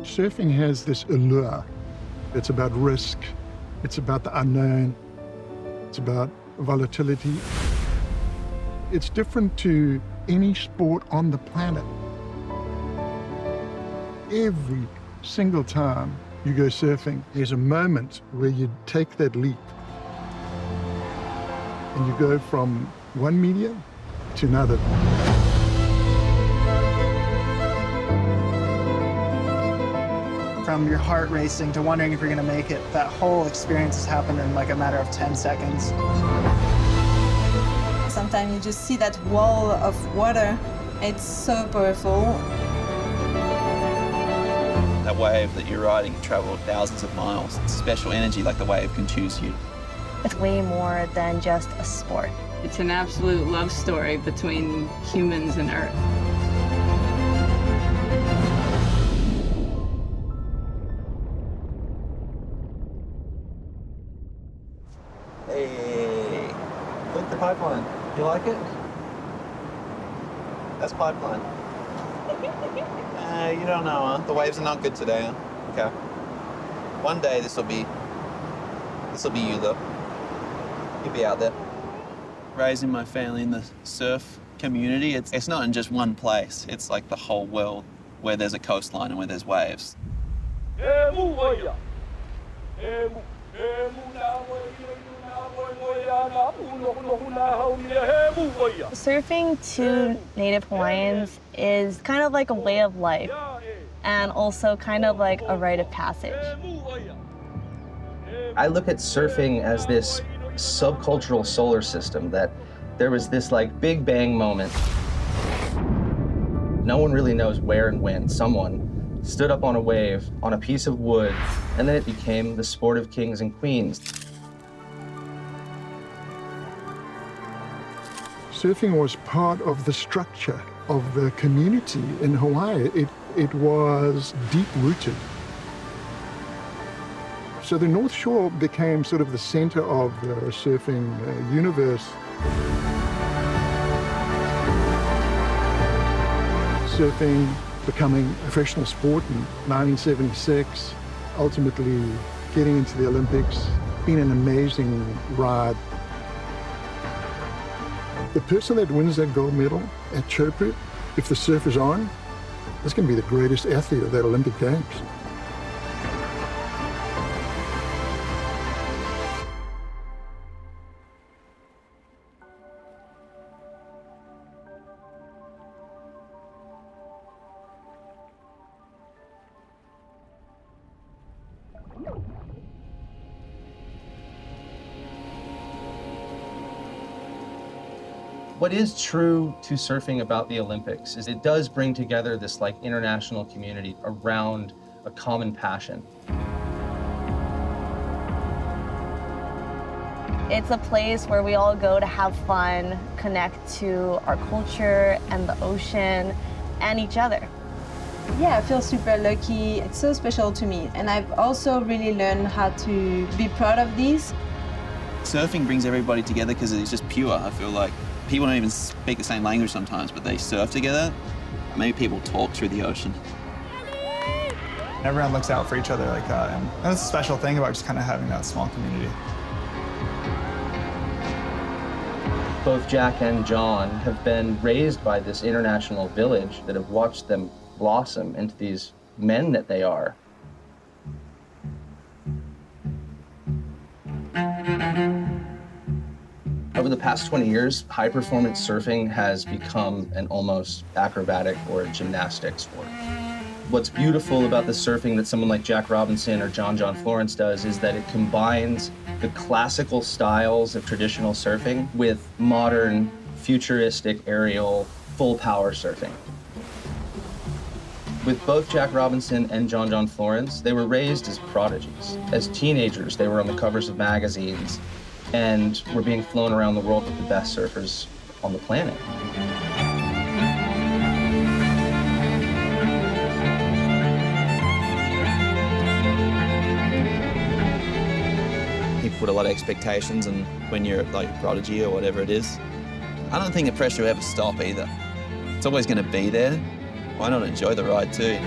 Surfing has this allure. It's about risk. It's about the unknown. It's about volatility. It's different to any sport on the planet. Every single time you go surfing, there's a moment where you take that leap and you go from one medium to another. From your heart racing to wondering if you're gonna make it, that whole experience has happened in like a matter of 10 seconds. Sometimes you just see that wall of water. It's so powerful. That wave that you're riding traveled thousands of miles. It's special energy, like the wave can choose you. It's way more than just a sport. It's an absolute love story between humans and Earth. Hey, look, the pipeline. You like it? That's pipeline. You don't know, huh? The waves are not good today, huh? Okay. One day this'll be you, though. You'll be out there. Raising my family in the surf community, it's not in just one place. It's like the whole world where there's a coastline and where there's waves. Surfing to Native Hawaiians is kind of like a way of life and also kind of like a rite of passage. I look at surfing as this subcultural solar system, that there was this like Big Bang moment. No one really knows where and when someone stood up on a wave on a piece of wood, and then it became the sport of kings and queens. Surfing was part of the structure of the community in Hawaii. It was deep-rooted. So the North Shore became sort of the center of the surfing universe. Surfing becoming a professional sport in 1976, ultimately getting into the Olympics, been an amazing ride. The person that wins that gold medal at Chopu, if the surf is on, is going to be the greatest athlete of that Olympic Games. What is true to surfing about the Olympics is it does bring together this like international community around a common passion. It's a place where we all go to have fun, connect to our culture and the ocean and each other. Yeah, I feel super lucky. It's so special to me. And I've also really learned how to be proud of these. Surfing brings everybody together because it's just pure, I feel like. People don't even speak the same language sometimes, but they surf together. Maybe people talk through the ocean. Everyone looks out for each other like that, and that's a special thing about just kind of having that small community. Both Jack and John have been raised by this international village that have watched them blossom into these men that they are. Over the past 20 years, high-performance surfing has become an almost acrobatic or gymnastic sport. What's beautiful about the surfing that someone like Jack Robinson or John Florence does is that it combines the classical styles of traditional surfing with modern, futuristic, aerial, full-power surfing. With both Jack Robinson and John Florence, they were raised as prodigies. As teenagers, they were on the covers of magazines and were being flown around the world with the best surfers on the planet. You put a lot of expectations, and when you're like a prodigy or whatever it is, I don't think the pressure will ever stop either. It's always going to be there. Why not enjoy the ride too?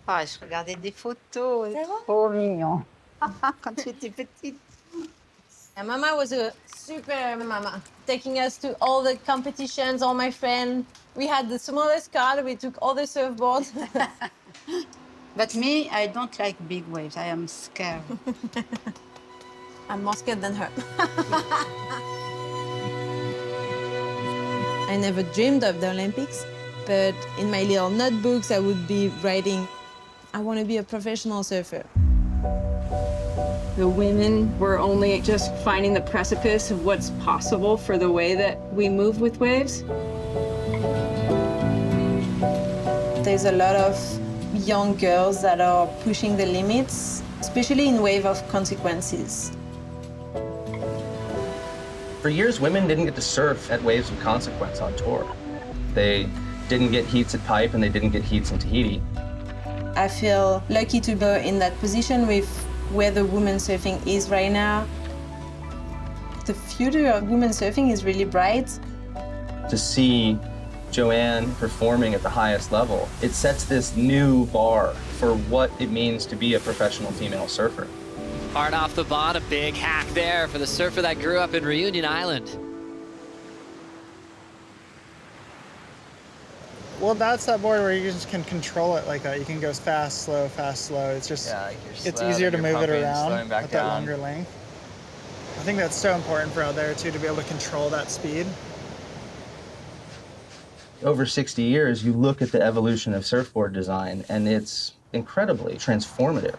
Ah, je regardais des photos. Trop mignon. Quand j'étais petite. And Mama was a super mama, taking us to all the competitions, all my friends. We had the smallest car, we took all the surfboards. But me, I don't like big waves. I am scared. I'm more scared than her. I never dreamed of the Olympics, but in my little notebooks, I would be writing, I want to be a professional surfer. The women were only just finding the precipice of what's possible for the way that we move with waves. There's a lot of young girls that are pushing the limits, especially in wave of consequences. For years, women didn't get to surf at Waves of Consequence on tour. They didn't get heats at Pipe and they didn't get heats in Tahiti. I feel lucky to go in that position with where the women surfing is right now. The future of women surfing is really bright. To see Joanne performing at the highest level, it sets this new bar for what it means to be a professional female surfer. Hard off the bottom, big hack there for the surfer that grew up in Reunion Island. Well, that's that board where you just can control it like that. You can go fast, slow, fast, slow. It's just, it's easier to move it around at that longer length. I think that's so important for out there too, to be able to control that speed. Over 60 years, you look at the evolution of surfboard design, and it's incredibly transformative.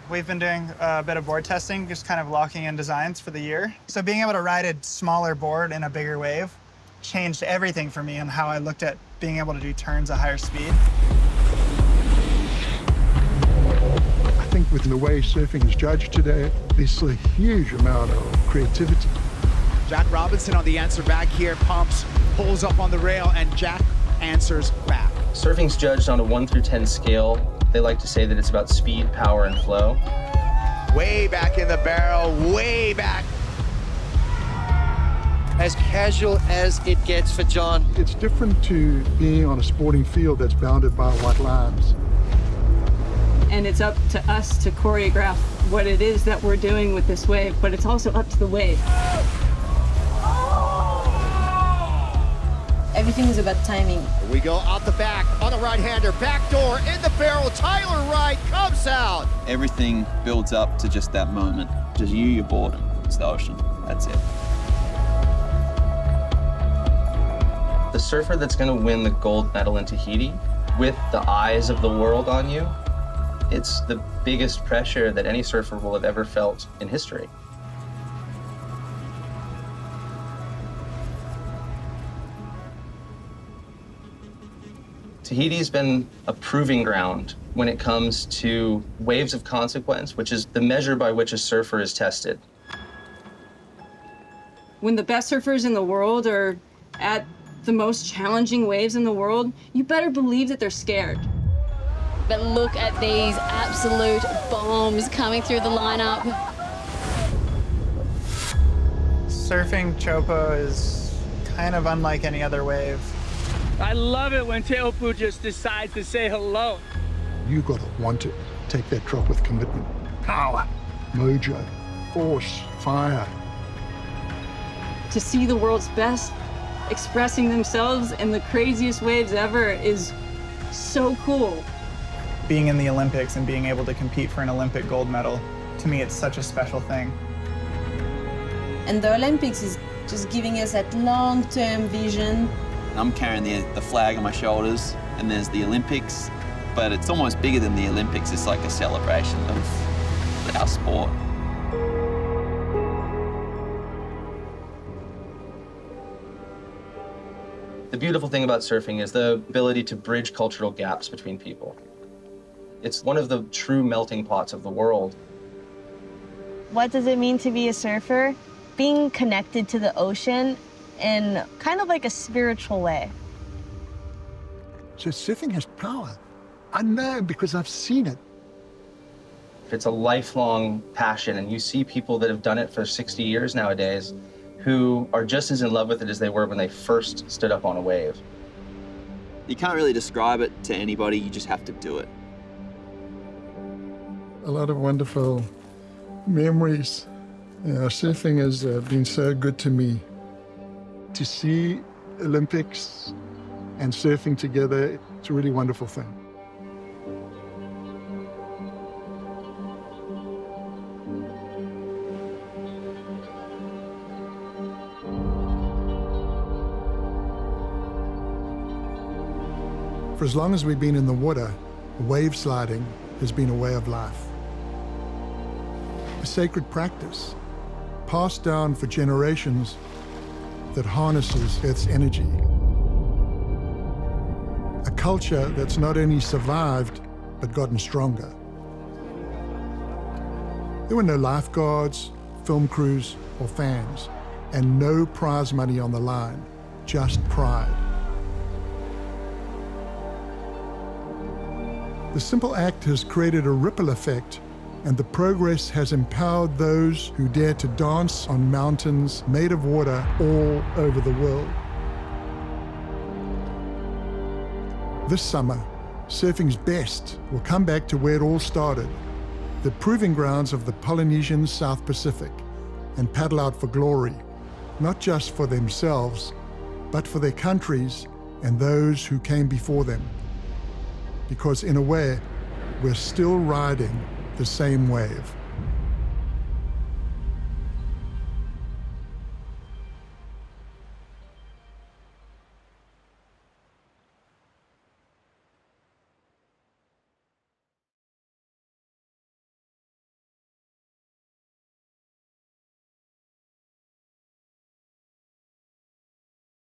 We've been doing a bit of board testing, just kind of locking in designs for the year. So being able to ride a smaller board in a bigger wave changed everything for me and how I looked at being able to do turns at higher speed. I think with the way surfing is judged today, there's a huge amount of creativity. Jack Robinson on the answer back here, pumps, pulls up on the rail, and Jack answers back. Surfing's judged on a 1 through 10 scale. They like to say that it's about speed, power, and flow. Way back in the barrel, way back. As casual as it gets for John. It's different to being on a sporting field that's bounded by white lines. And it's up to us to choreograph what it is that we're doing with this wave, but it's also up to the wave. Everything is about timing. Here we go out the back on the right-hander, back door in the barrel. Tyler Wright comes out. Everything builds up to just that moment. Just you, your board, it's the ocean. That's it. The surfer that's going to win the gold medal in Tahiti, with the eyes of the world on you, it's the biggest pressure that any surfer will have ever felt in history. Tahiti's been a proving ground when it comes to waves of consequence, which is the measure by which a surfer is tested. When the best surfers in the world are at the most challenging waves in the world, you better believe that they're scared. But look at these absolute bombs coming through the lineup. Surfing Chopo is kind of unlike any other wave. I love it when Teopu just decides to say hello. You gotta want it. Take that drop with commitment. Power, mojo, force, fire. To see the world's best expressing themselves in the craziest waves ever is so cool. Being in the Olympics and being able to compete for an Olympic gold medal, to me, it's such a special thing. And the Olympics is just giving us that long-term vision. I'm carrying the flag on my shoulders, and there's the Olympics, but it's almost bigger than the Olympics. It's like a celebration of our sport. The beautiful thing about surfing is the ability to bridge cultural gaps between people. It's one of the true melting pots of the world. What does it mean to be a surfer? Being connected to the ocean in kind of like a spiritual way. So surfing has power. I know because I've seen it. It's a lifelong passion, and you see people that have done it for 60 years nowadays who are just as in love with it as they were when they first stood up on a wave. You can't really describe it to anybody, you just have to do it. A lot of wonderful memories. You know, surfing has been so good to me. To see Olympics and surfing together, it's a really wonderful thing. For as long as we've been in the water, wave sliding has been a way of life. A sacred practice, passed down for generations, that harnesses Earth's energy. A culture that's not only survived, but gotten stronger. There were no lifeguards, film crews, or fans, and no prize money on the line, just pride. The simple act has created a ripple effect, and the progress has empowered those who dare to dance on mountains made of water all over the world. This summer, surfing's best will come back to where it all started, the proving grounds of the Polynesian South Pacific, and paddle out for glory, not just for themselves, but for their countries and those who came before them. Because in a way, we're still riding the same wave.